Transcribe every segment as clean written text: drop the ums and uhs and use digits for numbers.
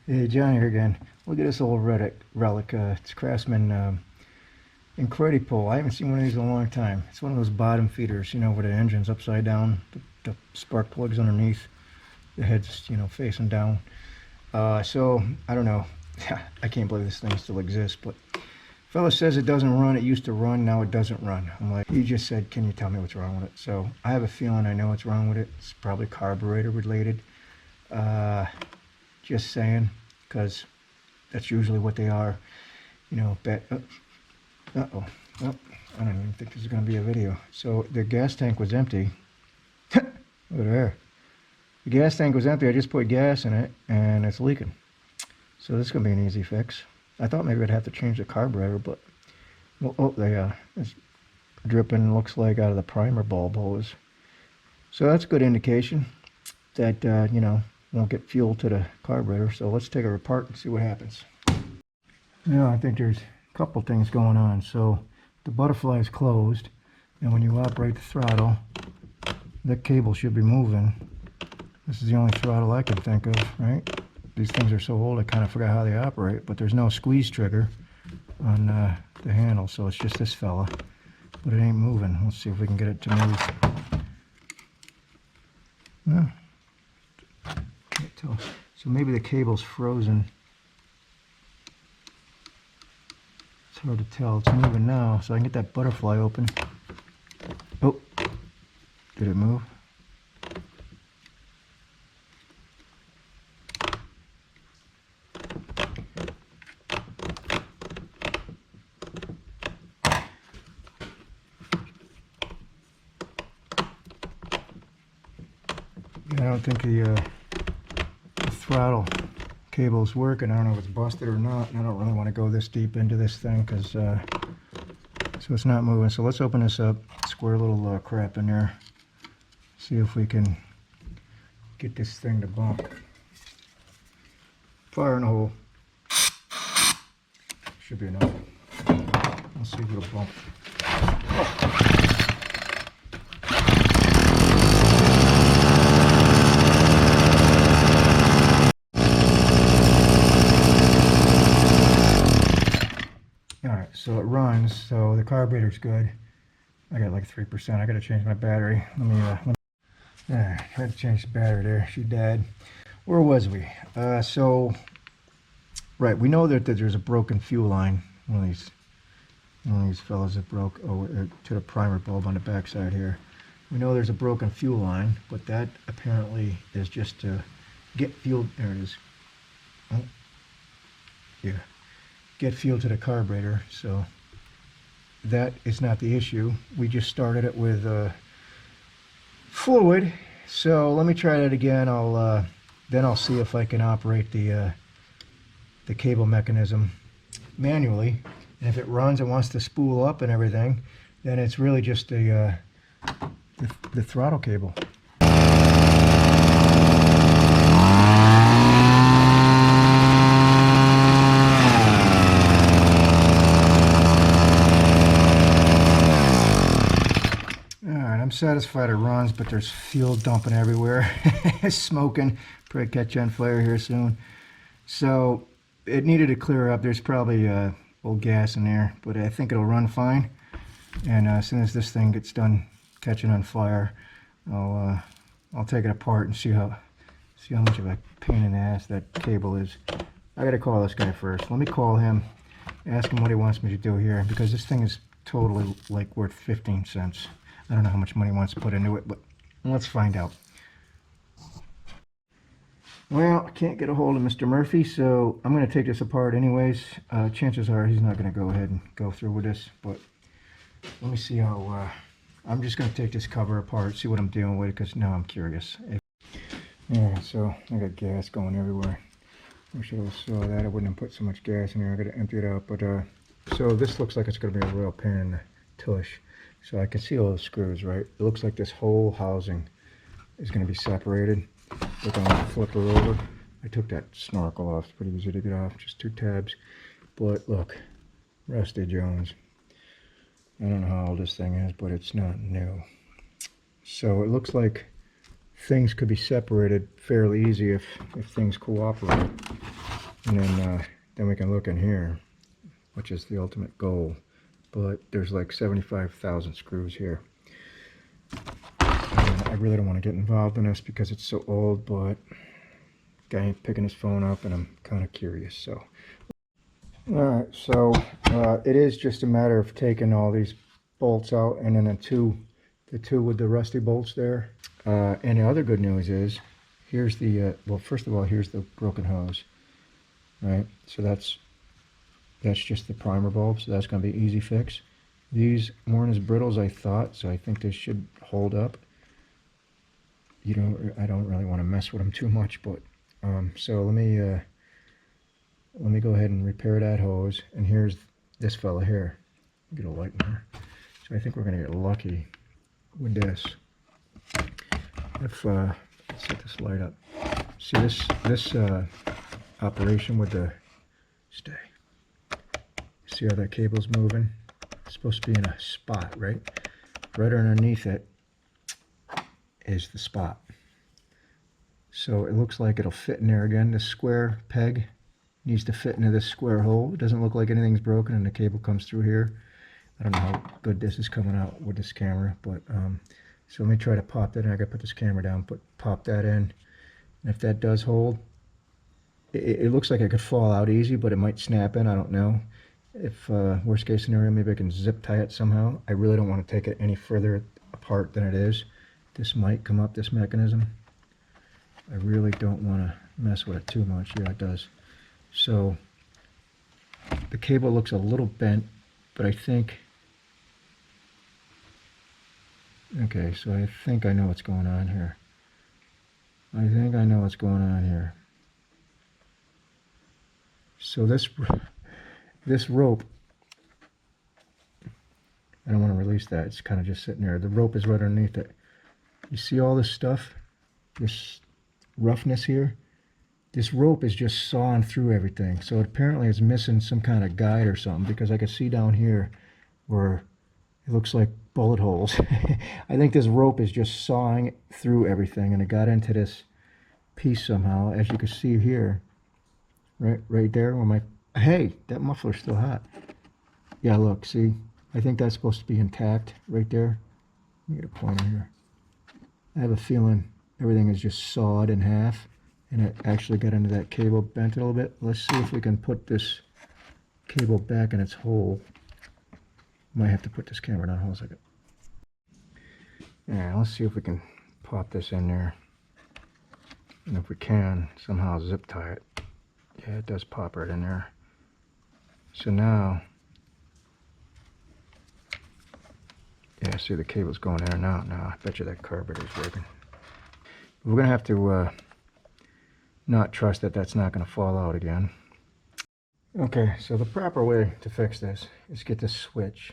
Hey, John here again. Look at this old relic. It's Craftsman incredi-pull. I haven't seen one of these in a long time. It's one of those bottom feeders, where the engine's upside down, the spark plug's underneath, the head's, facing down. So, I don't know. I can't believe this thing still exists, but fella says it doesn't run. It used to run, now it doesn't run. I'm like, he just said, can you tell me what's wrong with it? So, I have a feeling I know what's wrong with it. It's probably carburetor related. Just saying, because that's usually what they are, uh-oh, well, I don't even think this is going to be a video. So the gas tank was empty. Look at there. The gas tank was empty. I just put gas in it and it's leaking. So this is going to be an easy fix. I thought maybe I'd have to change the carburetor, but well, oh, it's dripping, looks like, out of the primer bulb hose. So that's a good indication that won't get fuel to the carburetor. So let's take it apart and see what happens. I think there's a couple things going on. So the butterfly is closed, and when you operate the throttle, the cable should be moving. This is the only throttle I can think of, right? These things are so old I kind of forgot how they operate, but there's no squeeze trigger on the handle, so it's just this fella, but it ain't moving. Let's see if we can get it to move. No. Can't tell. So maybe the cable's frozen. It's hard to tell. It's moving now, so I can get that butterfly open. Oh, did it move? I don't think the throttle cable's working. I don't know if it's busted or not, and I don't really want to go this deep into this thing because so it's not moving. So let's open this up, square a little crap in there, see if we can get this thing to bump. Fire in the hole. Should be enough. Let's see if it'll bump. Oh. Alright, so it runs, so the carburetor's good. I got like 3%. I gotta change my battery. Let me I had to change the battery there. She died. Where was we? Right, we know that there's a broken fuel line. One of these fellas that broke to the primer bulb on the backside here. We know there's a broken fuel line, but that apparently is just to get fuel. There it is. Oh, yeah. Get fuel to the carburetor, so that is not the issue. We just started it with fluid, so let me try that again. Then I'll see if I can operate the cable mechanism manually, and if it runs and wants to spool up and everything, then it's really just the throttle cable. I'm satisfied it runs, but there's fuel dumping everywhere. It's smoking. Probably catch on fire here soon. So it needed to clear up. There's probably old gas in there, but I think it'll run fine. And as soon as this thing gets done catching on fire, I'll take it apart and see how much of a pain in the ass that cable is. I gotta call this guy first. Let me call him, ask him what he wants me to do here, because this thing is totally like worth 15 cents. I don't know how much money he wants to put into it, but let's find out. Well, I can't get a hold of Mr. Murphy, so I'm going to take this apart anyways. Chances are he's not going to go ahead and go through with this, but let me see how... I'm just going to take this cover apart, see what I'm dealing with, because now I'm curious. Yeah, so I got gas going everywhere. I should have saw that. I wouldn't have put so much gas in here. I got to empty it out, but so this looks like it's going to be a real pain in the tush. So I can see all the screws, right? It looks like this whole housing is going to be separated. Look, I'm going to flip her over. I took that snorkel off. It's pretty easy to get off. Just 2 tabs. But look, Rusty Jones. I don't know how old this thing is, but it's not new. So it looks like things could be separated fairly easy if things cooperate. And then we can look in here, which is the ultimate goal. But there's like 75,000 screws here. And I really don't want to get involved in this because it's so old, but guy ain't picking his phone up and I'm kind of curious. So, alright, so it is just a matter of taking all these bolts out, and then the two with the rusty bolts there. And the other good news is, here's the, well, first of all, here's the broken hose, right? So that's just the primer bulb, so that's going to be easy fix. These weren't as brittle as I thought, so I think they should hold up. I don't really want to mess with them too much, but so let me go ahead and repair that hose. And here's this fella here. Get a light in here. So I think we're going to get lucky with this. If let's set this light up. See this operation with the stay. See how that cable's moving? It's supposed to be in a spot, right? Right underneath it is the spot. So it looks like it'll fit in there again. This square peg needs to fit into this square hole. It doesn't look like anything's broken, and the cable comes through here. I don't know how good this is coming out with this camera, but so let me try to pop that in. I gotta put this camera down, pop that in. And if that does hold, it looks like it could fall out easy, but it might snap in. I don't know. If worst case scenario, maybe I can zip tie it somehow. I really don't want to take it any further apart than it is. This might come up, this mechanism. I really don't want to mess with it too much. Yeah, it does. So the cable looks a little bent, but I think, okay, so I think I know what's going on here. I think I know what's going on here. So this rope, I don't want to release that. It's kind of just sitting there. The rope is right underneath it. You see all this stuff, this roughness here? This rope is just sawing through everything. So apparently it's missing some kind of guide or something, because I can see down here where it looks like bullet holes. I think this rope is just sawing through everything, and it got into this piece somehow, as you can see here. Right there where my, hey, that muffler's still hot. Yeah, look, see? I think that's supposed to be intact right there. Let me get a pointer here. I have a feeling everything is just sawed in half, and it actually got into that cable, bent it a little bit. Let's see if we can put this cable back in its hole. Might have to put this camera down. Hold on a second. Yeah, let's see if we can pop this in there. And if we can, somehow zip tie it. Yeah, it does pop right in there. So now, yeah, see the cable's going in and out now. I bet you that carburetor's working. We're going to have to not trust that that's not going to fall out again. Okay, so the proper way to fix this is get this switch,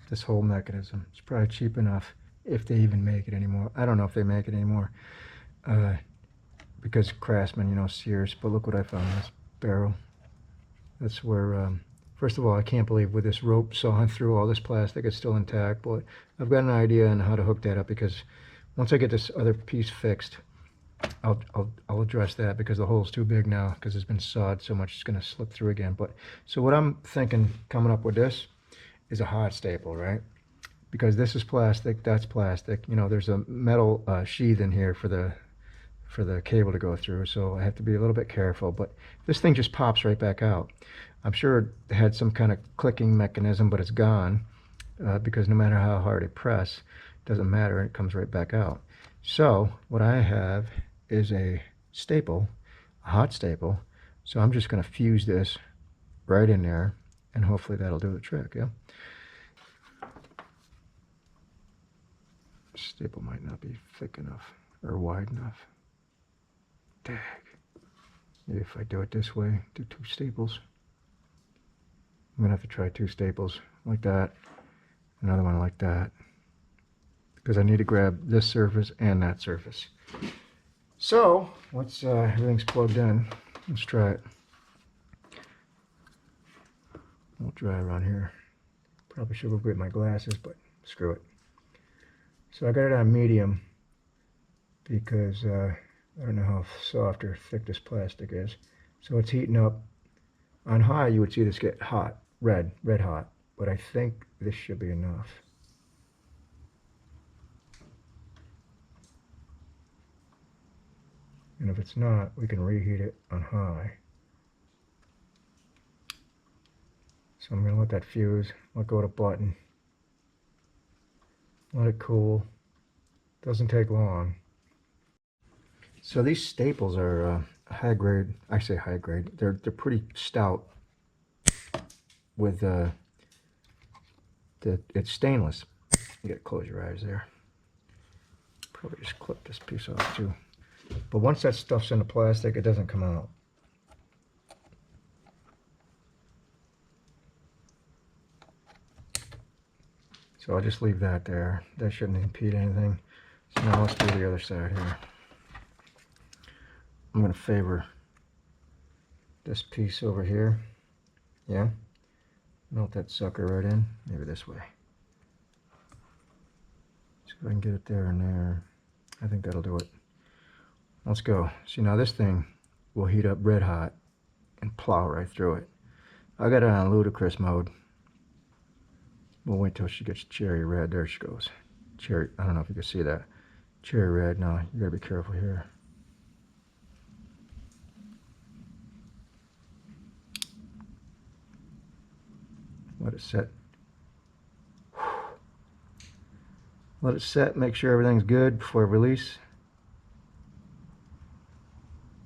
this whole mechanism. It's probably cheap enough, if they even make it anymore. I don't know if they make it anymore, because Craftsman, you know, Sears. But look what I found, this barrel. That's where, first of all, I can't believe with this rope sawing through all this plastic, it's still intact. But I've got an idea on how to hook that up, because once I get this other piece fixed, I'll address that, because the hole's too big now, because it's been sawed so much it's going to slip through again. But so what I'm thinking coming up with this is a hot staple, right? Because this is plastic, that's plastic. You know, there's a metal sheath in here for the cable to go through, so I have to be a little bit careful. But this thing just pops right back out. I'm sure it had some kind of clicking mechanism, but it's gone, because no matter how hard I press, it doesn't matter, it comes right back out. So what I have is a staple, a hot staple. So I'm just going to fuse this right in there, and hopefully that'll do the trick. Yeah. Staple might not be thick enough or wide enough. Dang. Maybe if I do it this way, do two staples. I'm gonna have to try two staples like that, another one like that, because I need to grab this surface and that surface. So once everything's plugged in, let's try it. I'll dry around here. Probably should go get my glasses, but screw it. So I got it on medium. because I don't know how soft or thick this plastic is. So it's heating up. On high, you would see this get hot, red hot, but I think this should be enough. And if it's not, we can reheat it on high. So I'm going to let that fuse, let go of the button, let it cool. Doesn't take long. So these staples are high grade. I say high grade. They're pretty stout. With it's stainless. You gotta close your eyes there. Probably just clip this piece off too. But once that stuff's in the plastic, it doesn't come out. So I'll just leave that there. That shouldn't impede anything. So now let's do the other side here. I'm going to favor this piece over here. Yeah. Melt that sucker right in. Maybe this way. See if I can get it there and there. I think that'll do it. Let's go. See, now this thing will heat up red hot and plow right through it. I got it on ludicrous mode. We'll wait till she gets cherry red. There she goes. Cherry, I don't know if you can see that. Cherry red. Now, you gotta be careful here. Let it set. Let it set, make sure everything's good before I release.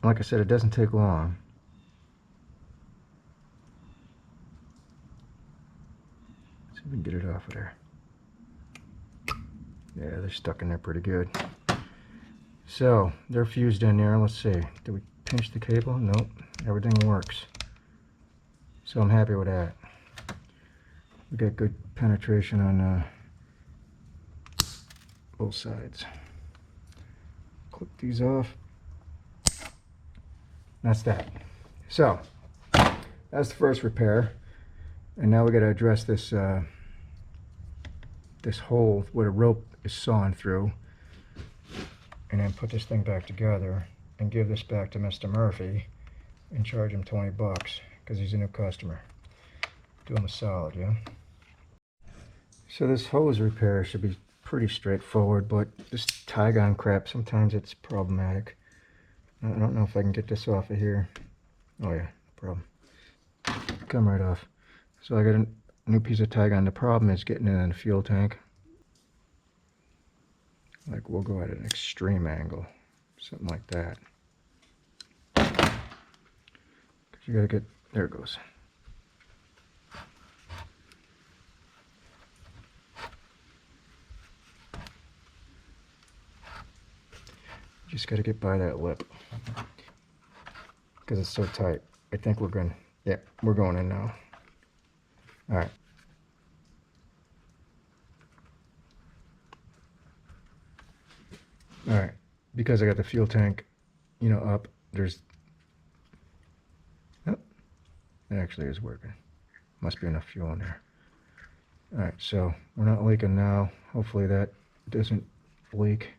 Like I said, it doesn't take long. See if we can get it off of there. Yeah, they're stuck in there pretty good. So, they're fused in there. Let's see. Did we pinch the cable? Nope. Everything works. So I'm happy with that. We got good penetration on both sides. Clip these off. That's that. So, that's the first repair. And now we got to address this this hole where the rope is sawn through, and then put this thing back together and give this back to Mr. Murphy and charge him 20 bucks because he's a new customer. Do him a solid, yeah? So this hose repair should be pretty straightforward, but this Tygon crap, sometimes it's problematic. I don't know if I can get this off of here. Oh yeah, no problem. Come right off. So I got a new piece of Tygon. The problem is getting it in the fuel tank. Like, we'll go at an extreme angle, something like that. Because you gotta get, there it goes. Just got to get by that lip because it's so tight. I think we're going. Yeah, we're going in now. All right. All right. Because I got the fuel tank, you know, up. There's. Oh, it actually is working. Must be enough fuel in there. All right. So we're not leaking now. Hopefully that doesn't leak.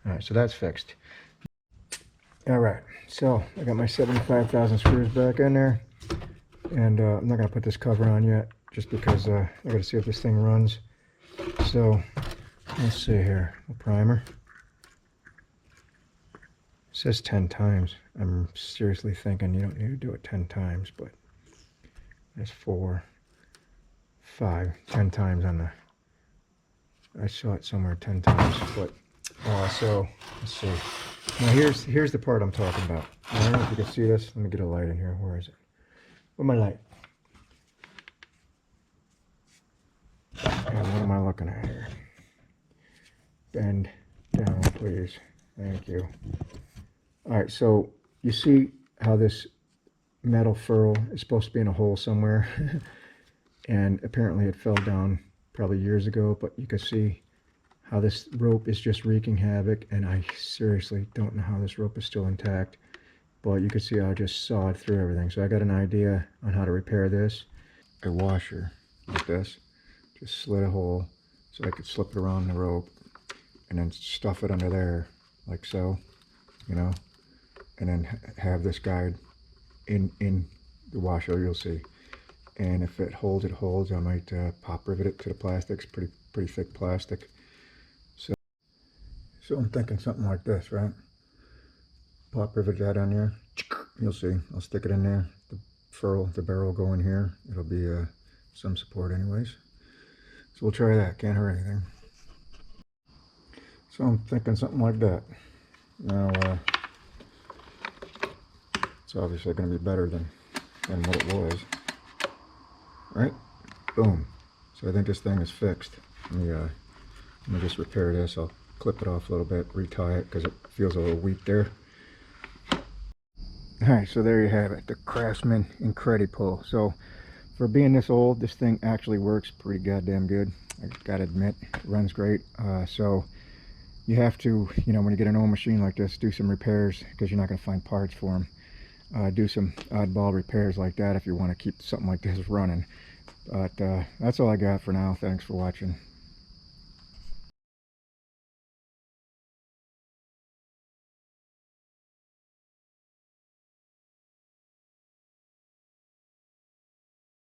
Alright, so that's fixed. Alright, so I got my 75,000 screws back in there. And I'm not going to put this cover on yet, just because I got to see if this thing runs. So, let's see here. A primer. It says 10 times. I'm seriously thinking you don't need to do it 10 times, but there's 4, 5, 10 times on the... I saw it somewhere 10 times, but... so let's see. Now here's the part I'm talking about. I don't know if you can see this. Let me get a light in here. Where is it? Where's my light? And what am I looking at here? Bend down, please. Thank you. All right. So you see how this metal ferrule is supposed to be in a hole somewhere, and apparently it fell down probably years ago. But you can see how this rope is just wreaking havoc, and I seriously don't know how this rope is still intact, but you can see how I just sawed through everything. So I got an idea on how to repair this. A washer like this, just slit a hole so I could slip it around the rope, and then stuff it under there like so, you know, and then have this guide in the washer, you'll see. And if it holds, it holds. I might pop rivet it to the plastic. It's pretty thick plastic. So I'm thinking something like this, right? Pop rivet that on there. You'll see. I'll stick it in there. The barrel will go in here. It'll be some support anyways. So we'll try that. Can't hurt anything. So I'm thinking something like that. Now, it's obviously going to be better than what it was. Right? Boom. So I think this thing is fixed. Let me just repair this. I'll clip it off a little bit, retie it because it feels a little weak there. Alright, so there you have it, the Craftsman incredi-pull. So for being this old, this thing actually works pretty goddamn good. I gotta admit, it runs great. So you have to, you know, when you get an old machine like this, do some repairs because you're not going to find parts for them. Do some oddball repairs like that if you want to keep something like this running. But that's all I got for now. Thanks for watching.